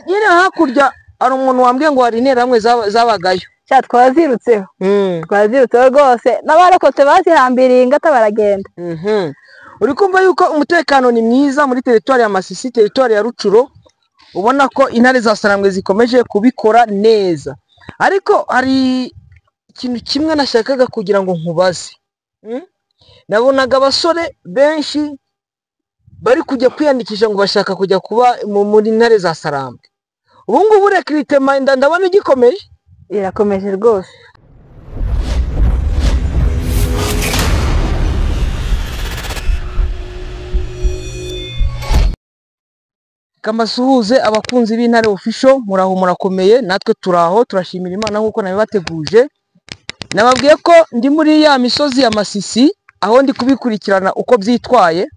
nyine hakurya hari umuntu wambwiye ngo hari interahamwe zabagayo. Cya twazirutseho. Twazirutseho rwose n'abarokotse bazihambiriye ingata baragenda. Uri kumva yuko umutekano ni mwiza muri teritwari ya Masisi, teritwari ya Rucuro, ubona ko intare za Sarambwe zikomeje kubikora neza. Ariko hari ikintu kimwe nashakaga kugira ngo nkubaze. Nabonaga abasore benshi bari kujya kwiyandikisha ngo bashaka kujya kuba muri intare za Sarambwe. Ubu ngubu recruitment ndabona igikomeje. Irakomeje rwose. Kamasuhuze abakunzi b'Intare Official, muraho murakomeye, natwe turaho turashimira Imana nkuko nabibateguje. Nababwiye ko ndi muri ya misozi ya Masisi, aho ndi kubikurikirana uko byitwaye.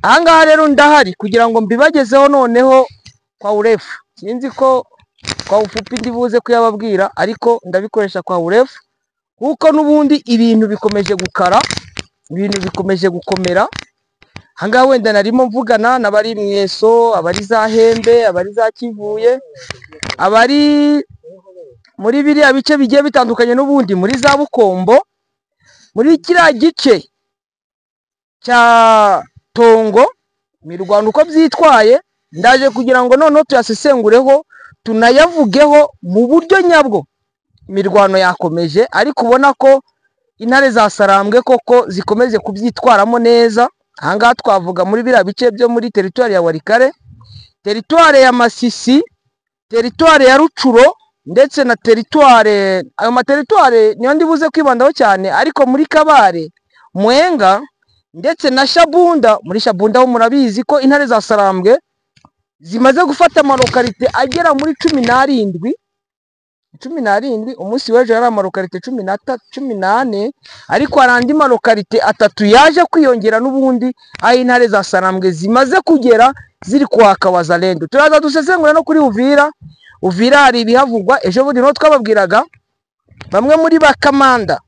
Ahangaha rero ndahari kugira ngo mbibagezeho noneho kwa urefu. Sinzi ko kwa ufupi ndibuze kuyababwira, ariko ndabikoresha kwa urefu kuko nubundi ibintu bikomeje gukara, ibintu bikomeje gukomera. Ahangaha wenda narimo mvugana n'abari Mweso, abari za Hembe, abari za Kivuye, abari muri biriya bice bigiye bitandukanye, n'ubundi muri za Bukombo, muri kiriya gice cya Tongo. Imirwano uko byitwaye ndaje kugira ngo noneho tuyasesengureho, tunayavugeho mu buryo nyabwo. Imirwano yakomeje, ariko ubona ko intare za Sarambwe koko zikomeje kubyitwaramo neza. Ahangaha twavuga muri biriya bice byo muri teritwari ya Warikare, teritwari ya Masisi, teritwari ya Rucuro, ndetse na teritwari, ayo materitwari niyo ndibuze kwibandaho cyane, ariko muri Kabare, Mwenga, ndetse na Shabunda. Muri Shabunda ho murabizi ko intare za Sarambwe zimaze gufata amalokalite agera muri 17. Umunsi w'ejo yari amalokalite 18, ariko hari andi malokalite 3 yaje kwiyongera n'ubundi, aho intare za Sarambwe zimaze kugera ziri kwaka wazalendo. Turaza dusesengura no kuri Uvira hari ibihavugwa. Ejo bundi no twababwiraga bamwe muri bakamanda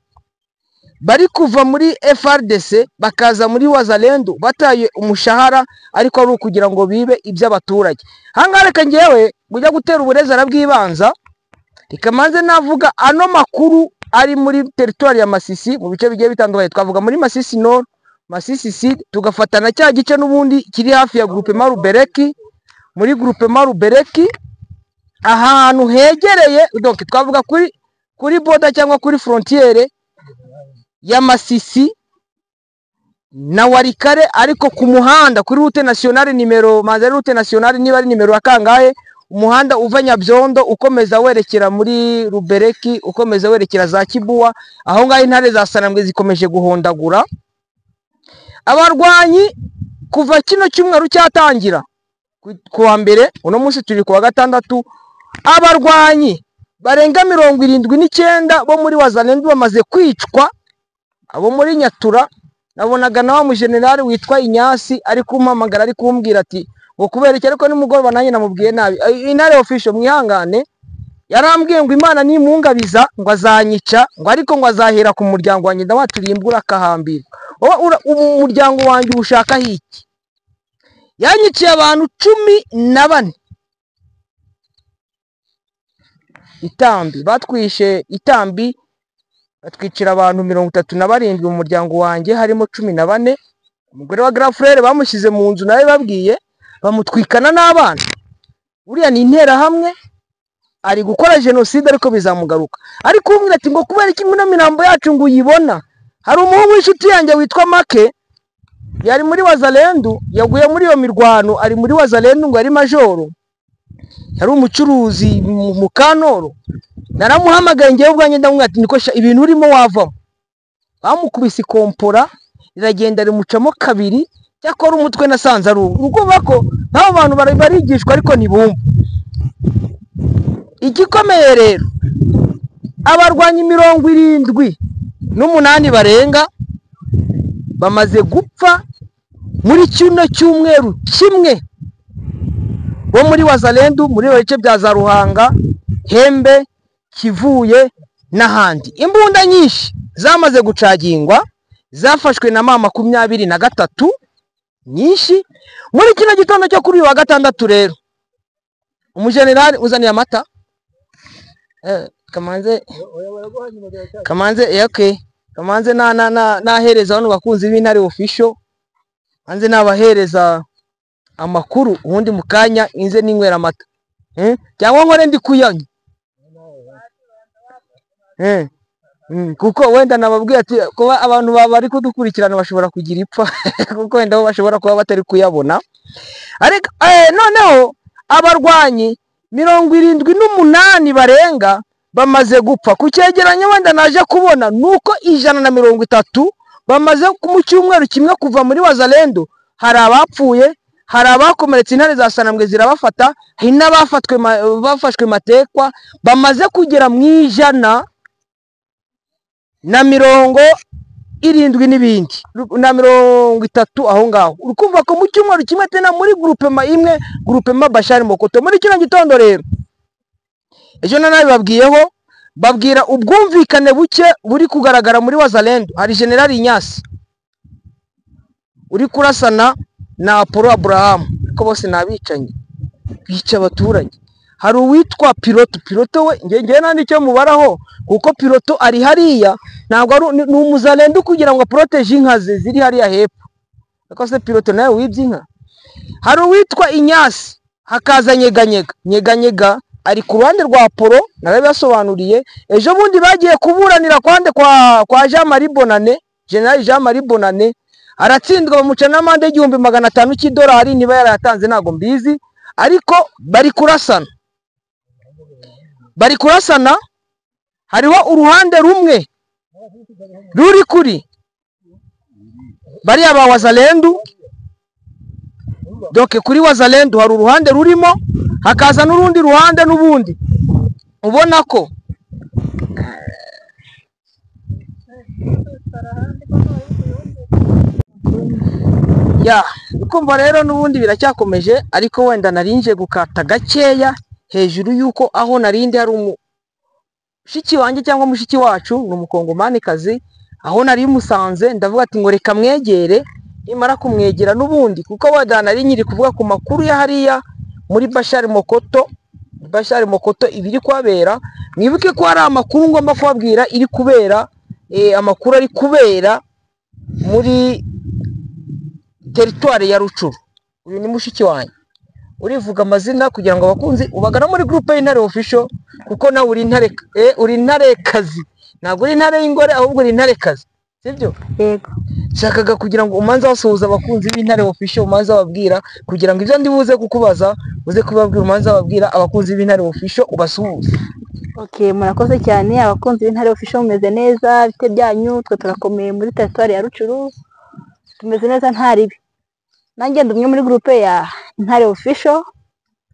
bari kuva muri FRDC bakaza muri wazalendo bataye umushahara, ariko ari ukugira ngo bibe iby'abaturage. Hanga reka ngewe kujya gutera uburezara bw'ibanza, rikamanze navuga ano makuru ari muri teritwari ya Masisi mu bice bigiye bitandukanye. Twavuga muri Masisi Nord, Masisi Sud, tugafatana cya gice n'ubundi kiri hafi ya groupement Rubereki. Muri groupement Rubereki ahantu hegereye, donc twavuga kuri border cyangwa kuri frontiere ya Masisi na Warikare, ariko ku muhanda kuri route nationale nimero manzari route nationale niba ari nimero ya kangahe, umuhanda uva Nyabyondo ukomeza werekera muri Rubereki, ukomeza werekera za Kibuwa. Aho ngaho intare za Sarambwe zikomeje guhondagura abarwanyi kuva kino cyumweru cyatangira kuwa mbere. Uno munsi turi kuwa gatandatu, abarwanyi barenga 79 bo muri wazalendo bamaze kwicwa. Abo muri Nyatura nabonaga na wa mu general witwa Inyasi ari kumpamagara, ari kumbwira ati ngo kubera iki, ariko nimugoroba nanjye namubwiye nabi. Intare Official mwihangane, yarambwiye ngo Imana nimungabiza ngo azanyica, ngo ariko ngo azahera ku muryango wanjye ndawaturimbura akahambira. Umuryango wanjye ushaka hiki, yanyiciye abantu 14. Itambi batwishe, Itambi batwicira abantu 37 mu muryango wanjye, harimo 14. Umugore wa Grand Frere bamushyize mu nzu, nawe babwiye bamutwikana n'abana. Uriya ni intera hamwe ari gukora genocide, ariko bizamugaruka. Ariko umbwira ati ngo kubera iki muno mirambo yacu ngo uyibona. Hari umuhungu w'inshuti yanjye witwa Make, yari muri wazalendo, yaguye muri iyo mirwano, ari muri wazalendo ngo ari majoro, yari umucuruzi mu Kanoro. Naramuhamagaye ngewe ubwanjye ndamubwira ati niko ibintu urimo wavamo. Bamukubise ikompora iragenda rimucamo kabiri, cyakora umutwe nasanze ari uko bako nabo bantu barigishwa ariko ntibumva. Igikomeye rero, abarwanyi 78 barenga bamaze gupfa muri kino cyumweru kimwe, bo muri wazalendo muri bice bya za Ruhanga, Hembe, Kivuye n'ahandi. Imbunda nyinshi zamaze gucagingwa, zafashwe na mama 23 nyinshi muri kino gitondo cyo kuri wa gatandatu. Rero umujenerali uzaniye amata kamanze okay kamanze nahereza hano bakunzi b'Intare Official hanze nabahereza amakuru ubundi mukanya inze ninywera amata cyangwa nkore ndi kuyanywa kuko wenda nababwiye ati kuba abantu bari kudukurikirana bashobora kugira ipfa kuko wenda bo bashobora kuba batari kuyabona ariko noneho abarwanyi 78 barenga bamaze gupfa ku cyegeranyo wenda naje kubona nuko 130 bamaze mu cyumweru kimwe kuva muri Wazalendo. Hari abapfuye, hari abakomeretse, intare za Sanambwe zirabafata, hari bafashwe matekwa, bamaze kugera mu 170 n'ibindi na 30 aho ngaho. Urukumva ko mu cyumweru kimwe tena muri groupema imwe, groupema Bashari Mokoto. Muri kino gitondo rero ejo nanabibabwiyeho, babwira ubwumvikane buke buri kugaragara muri Wazalendo. Hari General Inyasi uri kurasana na Apollo Abraham, ko bose nabicanye bica abaturage. Hari uwitwa Piloto we ngiye nandi cyo mubaraho, kuko Piloto ari hariya ntabwo ari umuzalendo kugira ngo protege inka ze ziri hariya hepfo, ariko se Piloto nawe wibyinka. Hari uwitwa Inyasi, hakaza Nyeganyega ari ku ruhande rwa Apollo, narabibasobanuriye ejo bundi bagiye kuburanira kwande kwa Jean Marie Bonane, General Jean Marie Bonane aratsindwa bamuca n'amande $1,500 cy'idolari, niba yaratanze ntago mbizi, ariko bari kurasana. Hariho uruhande rumwe ruri kuri bari aba Wazalendo, donc kuri Wazalendo hari uruhande rurimo, hakaza n'urundi ruhande n'ubundi ubona ko ukumva rero n'ubundi biracyakomeje. Ariko wenda narinje gukata gakeya hejuru yuko aho narindi hari umushiki wanjye cyangwa mushiki wacu n'umukongomani kazi, aho nari musanze ndavuga ati ngo reka mwegere, nimara kumwegera n'ubundi kuko wada nari nyiri kuvuga ku makuru ya hariya muri Bashari Mokoto ibiri kwabera. Mwibuke ko hari amakuru ngomba kubabwira iri kubera, amakuru ari kubera muri territoire ya Rucuru. Uyu ni mushiki wanjye, urivuga amazina kugira ngo abakunzi ubagana muri groupe y'Intare Official, kuko nawe uri intare kazi, ntabwo uri intare y'ingore ahubwo uri intare kazi, sibyo? Yego. Shakaga kugira ngo umanze wasuhuza abakunzi b'Intare Official, umanze babwira kugira ngo ibyo ndi buze kukubaza uze kubabwira, umanze babwira abakunzi b'Intare Official ubasuhuza. Okay, murakoze cyane abakunzi b'Intare Official, mumeze neza bite byanyu? Twe turakomeye muri territoire ya Rucuru, tumeze neza nta ribi. Nanjye ndumwe muri groupe ya Intare Official,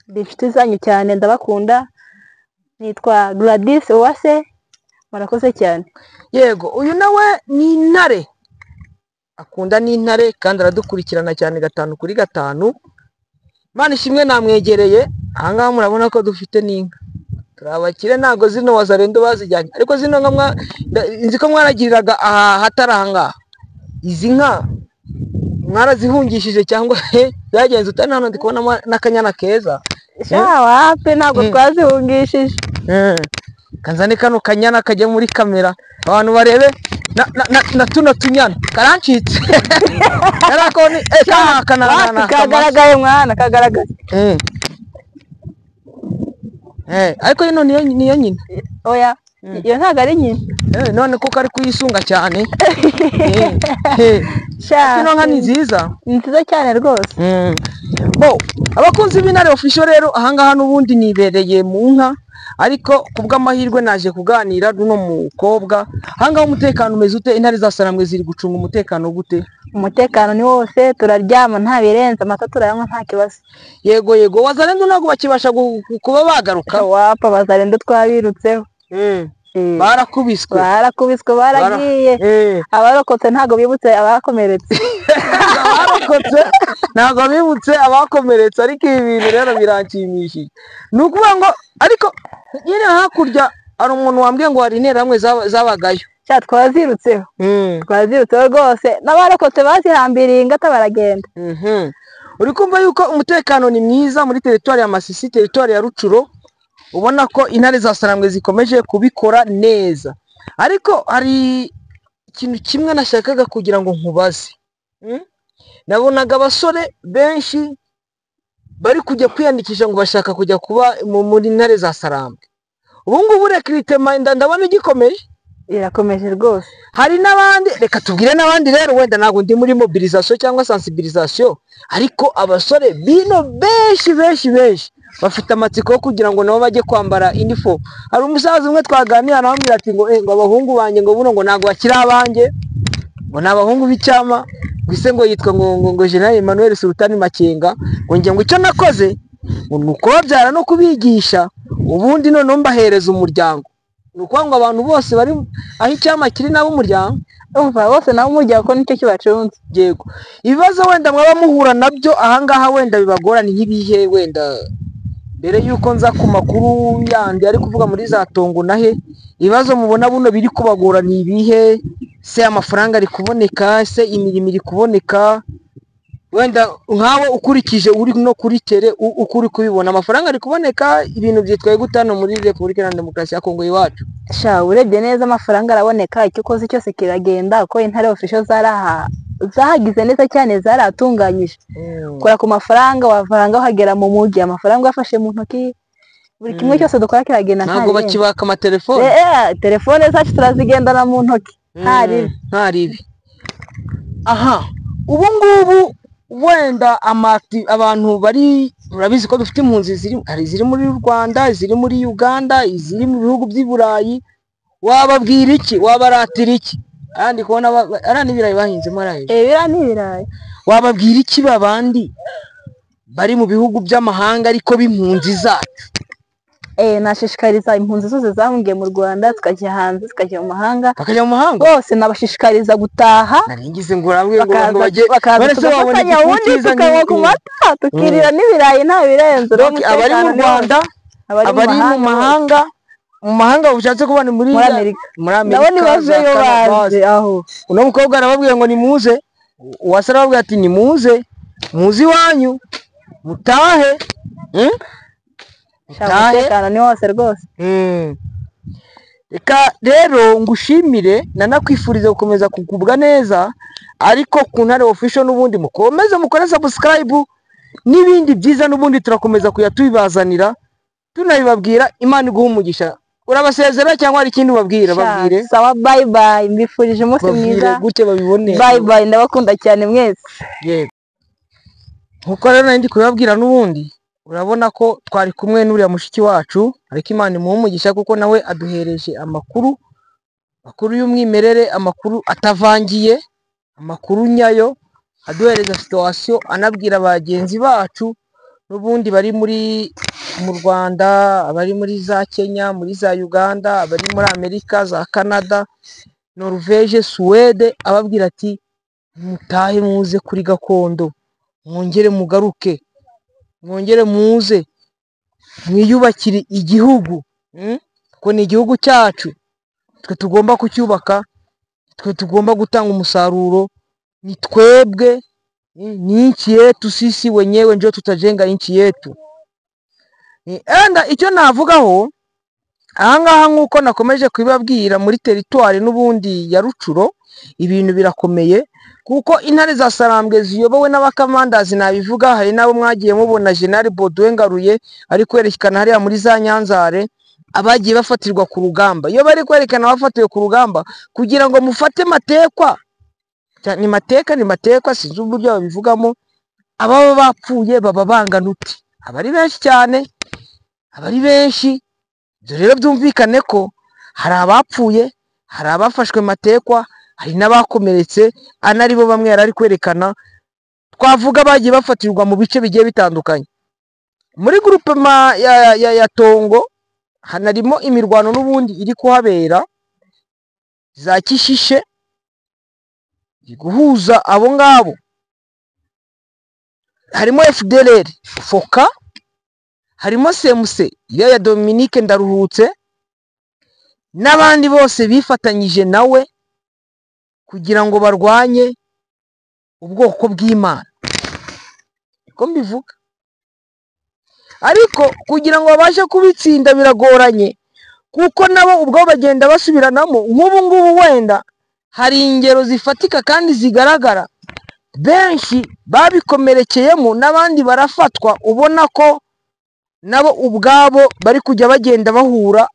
bifite zanyu cyane, ndabakunda. Nitwa Gladys Uwase, murakoze cyane. Yego, uyu nawe ni intare, akunda n'intare kandi aradukurikirana cyane 5 kuri 5. Imana ishimwe, namwegereye ahangaha murabona ko dufite n'inka, turabakire. Ntago zino Wazalendo bazijyanye, ariko zino nka nzi ko mwaragiriraga hatari ahangaha. Izi nka mwarazihungishije cyangwa byagenze utari hano? Ndi kubona n'akanyana keza. Wape ntago twazihungishije. Kanzane kano kanyana kajya muri kamera abantu barebe na tuno tunyana karancitse. Karakoni kagaragaye mwana, kagaragaye. Ariko ino niyo nyina. Oya, iyo ntago ari nyina. None ko kari kuyisunga cyane. Ino nka ni nziza, ni nziza cyane rwose. Abakunzi b'Intare Official rero ahangaha n'ubundi nibereye mu nka, ariko kubw'amahirwe naje kuganira n'uno mukobwa. Ahangaha umutekano umeze ute? Intare za Sanambwe ziri gucunga umutekano gute? Umutekano ni wose, turaryama nta birenze, amata turayanywa nta kibazo. Yego, Wazalendo ntabwo bakibasha kuba bagaruka? Wapa Wazalendo twabirutseho. Barakubiswe baragiye. Abarokotse ntago bibutse abakomeretse. Ntago bibutse abakomeretse, ariko ibi bintu rero birankimishije. Nukuvuga ngo ariko nyine hakurya ari umuntu wambwiye ngo hari interahamwe zabagayo. Twazirutseho rwose, n'abarokotse bazihambiriye ingata baragenda. uri kumva yuko umutekano ni mwiza muri teritwari ya Masisi, teritwari ya Rucuro, ubona ko intare za Sarambwe zikomeje kubikora neza. Ariko hari ikintu kimwe nashakaga kugira ngo nkubaze. Nabonaga abasore benshi bari kujya kwiyandikisha ngo bashaka kujya kuba muri intare za Sarambwe. Ubu ngubu recruitment ndabona igikomeje. Irakomeje rwose. Hari n'abandi, reka tubwire n'abandi rero, wenda ntabwo ndi muri mobilisation cyangwa sensibilisation, ariko abasore bino benshi bafite amatsiko yo kugira ngo nabo bajye kwambara uniform. Hari umusaza umwe twaganira arambwira ati ngo abahungu banjye ngo buno ngo ntabwo bakiri abanjye, ngo ni abahungu b'icyama, gwise ngo yitwa ngo General Emmanuel Sultan Makenga, ngo njye ngo icyo nakoze ngo kubabyara no kubigisha, ubundi none mbahereza umuryango. Nuko ngo abantu bose bari aho icyama kiri nabo umuryango, umva bose nabo umuryango ko nicyo kibacunze. Yego, ibibazo wenda mwaba muhura nabyo ahangaha wenda bibagorana nk'ibihe, wenda mbere yuko nza ku makuru yandi ari kuvuga muri za Tongo nahe, ibibazo mubona buno biri kubagora ni ibihe? Se amafaranga ari kuboneka, se imirimo iri kuboneka? Wenda nkawe ukurikije uri no kuri tere ukuri kubibona, amafaranga ari kuboneka, ibintu byitwaye gutano muri Repubulika ya Demokarasi ya Kongo iwacu? Sha urebye neza amafaranga araboneka, icyo ukoze cyose kiragenda, ko intare official zahagize neza cyane, zaratunganyije. Kora ku mafaranga, wafaranga uhagera mu mujyi, amafaranga yafashe mu ntoki, buri kimwe cyose dukora kiragenda. Ntabwo bakibaka amatelefone. Telefone zacu turazigendana mu ntoki, ntaribi. Aha, ubu ngubu wenda abantu bari, urabizi ko dufite impunzi ziri muri Rwanda, ziri muri Uganda, ziri mu bihugu by'i Burayi. Wababwira iki? Wabaratira iki? Kandi kubona arani ibirayi bahinzemo araje. Birani ibirayi. Wababwira iki babandi bari mu bihugu by'amahanga ariko b'impunzi zacu? Nashishikariza impunzi zose zahungiye mu Rwanda zikajya hanze, zikajya mu mahanga. Bakajya mu mahanga? Bose nabashishikariza gutaha. Naringize ngo urabwe ngo bajye. Bakaza ubundi tukanywa ku mata, tukirira n'ibirayi nta birenze. Abari mu Rwanda, abari mu mahanga, mu mahanga ushatse kubona muri Amerika. Ndabona baveyo baje aho. Uno mukobwa arababwiye ngo nimuze, uwasara arababwiye ati nimuze, muzi wanyu, mutahe. Umutekano ni wose rwose. Reka rero ngushimire, nanakwifuriza gukomeza kugubwa neza, ariko ku Ntare Official n'ubundi mukomeze mukore subscribe, n'ibindi byiza n'ubundi turakomeza kuyatubibazanira tunabibabwira. Imana iguha umugisha. Urabasezera cyangwa hari ikindi ubabwira? Babwire. Sawa, bye bye, mbifurije umunsi mwiza. Gutye babibone. Bye bye, ndabakunda cyane mwese. Yego. Nkuko rero nandi kubabwira n'ubundi, urabona ko twari kumwe n'uriya mushiki wacu, ariko Imana imuha umugisha kuko nawe aduhereje amakuru y'umwimerere, amakuru atavangiye, amakuru nyayo, aduhereza situation, anabwira bagenzi bacu n'ubundi bari mu Rwanda, abari muri za Kenya, muri za Uganda, abari muri Amerika, za Canada, Norvège, Suède, ababwira ati mutahe muze kuri gakondo, mwongere mugaruke, mwongere muze mwiyubakire igihugu, ko ni igihugu cyacu, twe tugomba kucyubaka, twe tugomba gutanga umusaruro, ni twebwe, ni nchi yetu sisi wenyewe ndio tutajenga nchi yetu. Enda icyo navugaho ahangaha nkuko nakomeje kubibabwira, muri teritwari n'ubundi ya Rucuro ibintu birakomeye, kuko intare za Sarambwe ziyobowe n'abakamandazi nabivuga. Hari nabo mwagiye mubona General Baudouin Ngaruye ari kwerekana hariya muri za Nyanzare, abagiye bafatirwa ku rugamba. Iyo bari kwerekana bafatiwe ku rugamba kugira ngo mufate matekwa, ni matekwa sinzi uburyo babivugamo, ababa bapfuye baba bangana uti, abari benshi cyane, abari benshi. Ibyo rero byumvikane ko hari abapfuye, hari abafashwe matekwa, hari n'abakomeretse, anaribo bamwe yari ari kwerekana. Twavuga bagiye bafatirwa mu bice bigiye bitandukanye. Muri groupement ya Tongo hanarimo imirwano n'ubundi iri kuhabera, za Kishishe guhuza abo ngabo, harimo FDLR Foka, harimo CMC ya Dominique Ndaruhutse, n'abandi bose bifatanyije nawe kugira ngo barwanye ubwoko bw'Imana. ko mbivuga. Ariko kugira ngo babashe kubitsinda biragoranye, kuko nabo ubwo bagenda basubiranamo. Nk'ubu ngubu wenda hari ingero zifatika kandi zigaragara, benshi babikomerekeyemo n'abandi barafatwa, ubona ko nabo ubwabo bari kujya bagenda bahura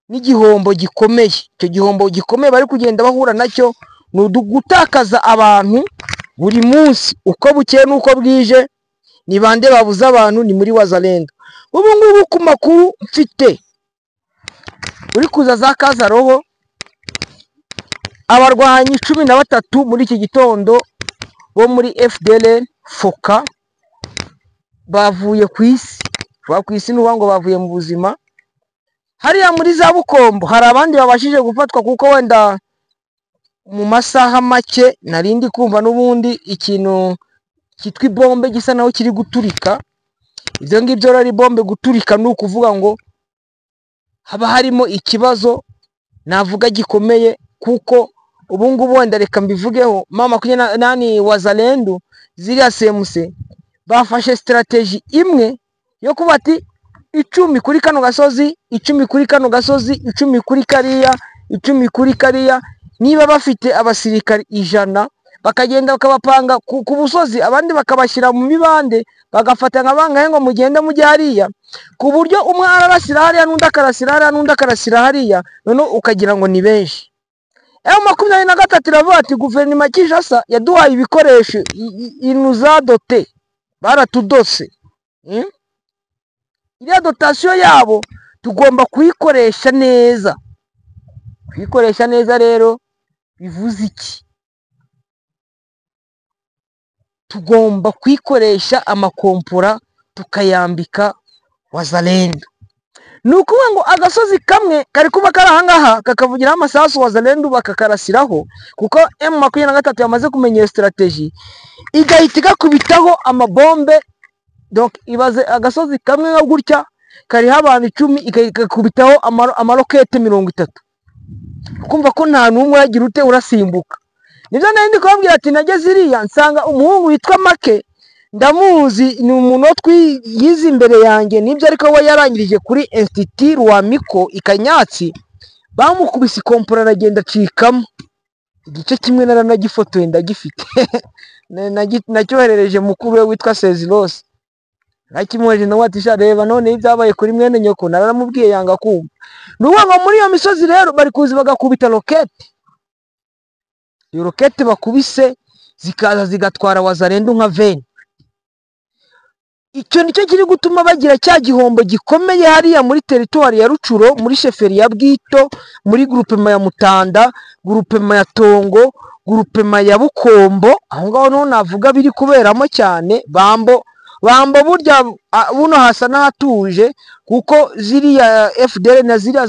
n'igihombo gikomeye. Icyo gihombo gikomeye bari kugenda bahura nacyo ni ugutakaza abantu buri munsi, uko bukeye n'uko bwije. Ni bande babuze abantu? Ni muri Wazalendo. Ubu ngubu ku makuru mfite uri kuza za Kazaroho, abarwanyi 13 muri iki gitondo bo muri FDLR Foka bavuye ku isi. Ku isi n'uvuga ngo bavuye mu buzima. Hariya muri za Bukombo hari abandi babashije gufatwa, kuko wenda mu masaha make narindi kumva n'ubundi ikintu kitwa ibombe gisa naho kiri guturika. Ibyo ngibyo rari bombe guturika ni ukuvuga ngo haba harimo ikibazo navuga gikomeye, kuko ubu ngubu wenda reka mbivugeho, mama 28 Wazalendo ziriya CMC bafashe strategy imwe yo kuba ati 10 kuri kano gasozi, 10 kuri kano gasozi, 10 kuri kariya, 10 kuri kariya. Niba bafite abasirikari 100 bakagenda bakabapanga ku busozi, abandi bakabashyira mu mibande, bagafata nka bangahe ngo mugende mujye hariya, ku buryo umwe ararasira hariya n'undi akarasira hariya n'undi akarasira hariya, none ukagira ngo ni benshi. M23 iravuga ati guverinoma Kinshasa yaduhaye ibikoresho inuzadote, baratudose. Iriya dotation yabo tugomba kuyikoresha neza. Kuyikoresha neza rero bivuze iki? Tugomba kuyikoresha amakompora tukayambika Wazalendo. Nukuvuga ngo agasozi kamwe kari kuba kari ahangaha kakavugiraho amasasu, Wazalendo bakakarasiraho, kuko M23 yamaze kumenya strategy, igahita igakubitaho amabombe. Donc ibaze agasozi kamwe nka gutya kariho abantu 10, ikakubitaho amarokete 30. Kumva ko nta numwe yagira ute urasimbuka. Nibyo nari ndi kubabwira ati nageze iriya nsanga umuhungu witwa Make, ndamuzi, ni umuntu twiyize imbere yanjye nibyo, ariko we yarangirije kuri Institut Rwamiko Ikanyatsi. Bamukubise kompora aragenda acikamo. Igice kimwe naranagifotoye ndagifite. Nacyoherereje mukuru we witwa Seziros. Nakimweje nawe ati sha reba none ibyabaye kuri mwene nyoko, naramubwiye yanga kumva. Nuwo ngo muri iyo misozi rero bari kuzi bagakubita rokete. Iyo rokete bakubise zikaza zigatwara Wazalendo nka veni. Icyo nicyo kiri gutuma bagira cya gihombo gikomeye hariya muri territoire ya Rucuro, muri sheferi ya Bwito, muri groupement ya Mutanda, groupement ya Tongo, groupement ya Bukombo. Aho ngaho no navuga biri kuberamo cyane. Bambo burya buno hasa n'ahatuje, kuko ziriya FDL na ziriya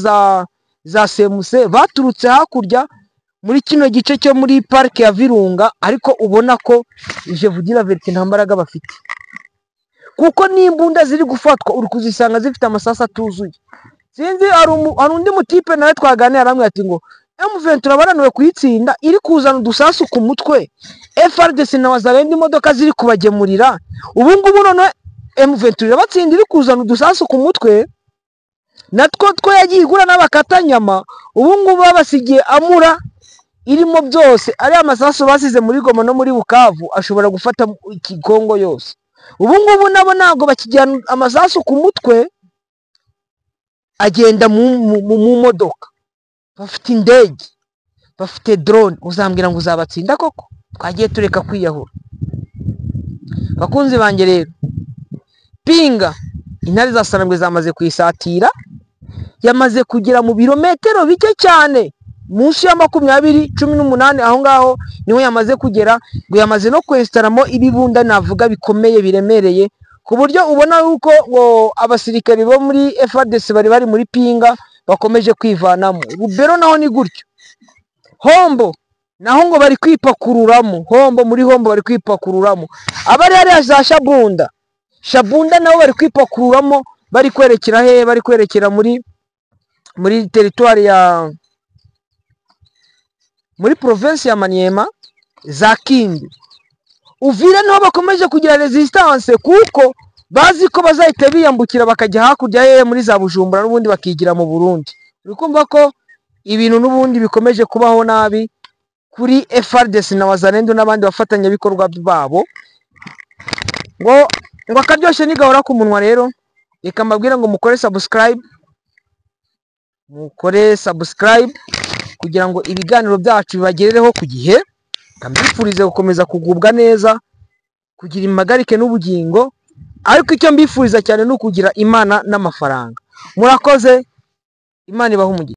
za CMC baturutse hakurya muri kino gice cyo muri parike ya Virunga, ariko ubona ko je vugira verite nta mbaraga bafite, kuko n'imbunda ziri gufatwa uri kuzisanga zifite amasasa atuzuye. Sinzi ari undi mutipe nawe twaganira aramwe ati ngo M23 baraniwe kuyitsinda, iri kuzana udusasu ku mutwe, FRDC na Wazalendo imodoka ziri kubagemurira. Ubu ngubu none M23 batsinda iri kuzana udusasu ku mutwe, natwo yagiye igura n'abakatanyama. Ubu ngubu babasigiye amura irimo byose, ari amasasu basize muri Goma no muri Bukavu ashobora gufata Kigongo yose. Ubu ngubu nabo ntago bakijyana amasasu ku mutwe, agenda mu modoka, bafite indege, bafite drone. Uzambwira ngo uzabatsinda koko? Twagiye tureka kwiyahura. Bakunzi banjye rero, Pinga intare za Sarambwe zamaze kwisatira, yamaze kugera mu birometero bike cyane, munsi ya 20-18. aho ngaho niho yamaze kugera, ngo yamaze no kwestaramo ibibunda navuga bikomeye biremereye, ku buryo ubona yuko ngo abasirikari bo muri FARDC bari muri Pinga bakomeje kwivanamo. Rubero naho ni gutyo. Hombo naho ngo bari kwipakururamo, muri Hombo bari kwipakururamo. Abari hariya za Shabunda nabo bari kwipakururamo, bari kwerekera he, bari kwerekera muri territoire ya muri province ya Maniema za Kindu. Uvira niho bakomeje kugira resistance kuko bazi ko bazahita biyambukira bakajya hakurya ye muri za Bujumbura n'ubundi bakigira mu Burundi. Uri kumva ko ibintu n'ubundi bikomeje kubaho nabi kuri FARDC na Wazalendo n'abandi bafatanyabikorwa babo. Ngo akaryoshye nigahora ku munwa rero, reka mbabwira ngo mukore subscribe kugira ngo ibiganiro byacu bibagerereho ku gihe. Mbifurize gukomeza kugubwa neza, kugira impagarike n'ubugingo, ariko icyo mbifuriza cyane ni ukugira Imana n'amafaranga. Murakoze, Imana ibahe umugisha.